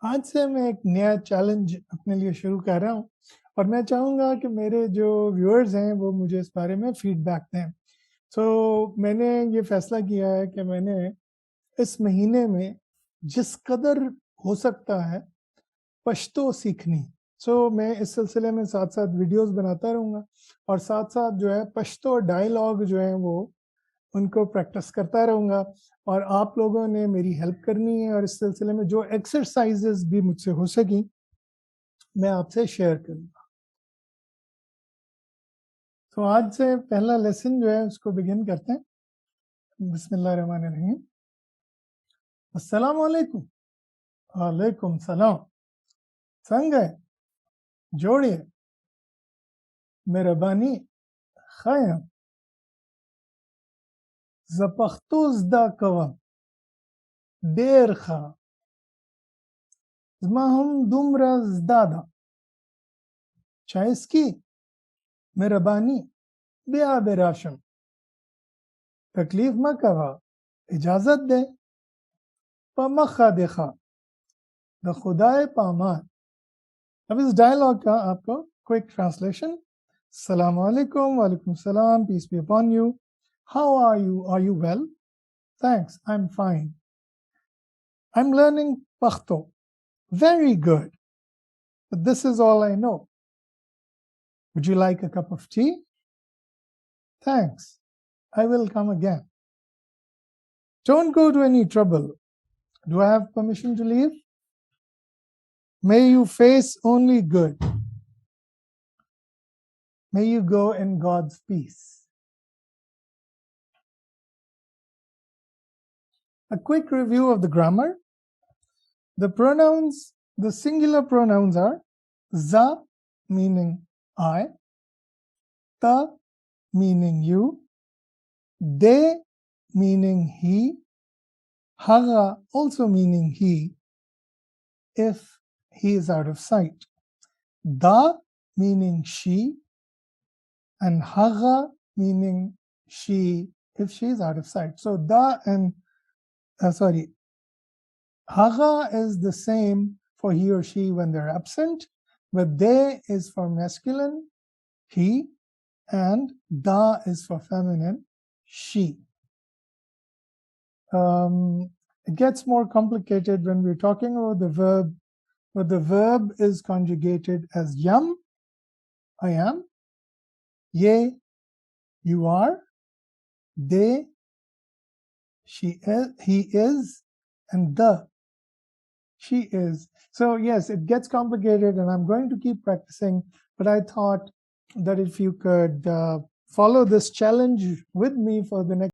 आज से मैं एक नया चैलेंज अपने लिए शुरू कर रहा हूँ और मैं चाहूँगा कि मेरे जो व्यूअर्स हैं वो मुझे इस बारे में फीडबैक दें। मैंने ये फ़ैसला किया है कि मैंने इस महीने में जिस कदर हो सकता है पश्तो सीखनी। मैं इस सिलसिले में साथ-साथ वीडियोज़ बनाता रहूँगा और साथ-साथ जो है पश्तो डायलॉग जो हैं वो उनको प्रैक्टिस करता रहूँगा और आप लोगों ने मेरी हेल्प करनी है और इस सिलसिले में जो एक्सरसाइज़ेज़ भी मुझसे हो सकें, मैं आपसे शेयर करूँगा। तो आज से पहला लेसन जो है उसको बिगिन करते हैं। बिस्मिल्लाहिर्रहमानिर्रहीम। अस्सलाम वालेकुम। वालेकुम सलाम। संग है, जोड़िए, मेहरबानी, खैम, ज़पख्तुज़ दा कवम, देर खा, ज़माहम दुमरा ज़दादा, चाइस्की, मेहरबानी, बिया बेराशम, तकलीफ म कवा, इजाज़त दे, पमखा देखा, द खुदाए पामान। अब इस डायलॉग का आपको क्विक ट्रांसलेशन। अस्सलाम वालेकुम, वालेकुम सलाम, peace be upon you. How are you? Are you well? Thanks, I'm fine. I'm learning Pashto. Very good. But this is all I know. Would you like a cup of tea? Thanks. I will come again. Don't go to any trouble. Do I have permission to leave? May you face only good. May you go in God's peace. A quick review of the grammar. The pronouns, the singular pronouns are za meaning I, ta meaning you, de meaning he, haga also meaning he if he is out of sight, da meaning she, and haga meaning she if she is out of sight. So da and haga is the same for he or she when they're absent, but de is for masculine, he, and da is for feminine, she. It gets more complicated when we're talking about the verb, but the verb is conjugated as yam, I am, ye, you are, de, she is, he is, and the, she is. So yes, it gets complicated and I'm going to keep practicing, but I thought that if you could follow this challenge with me for the next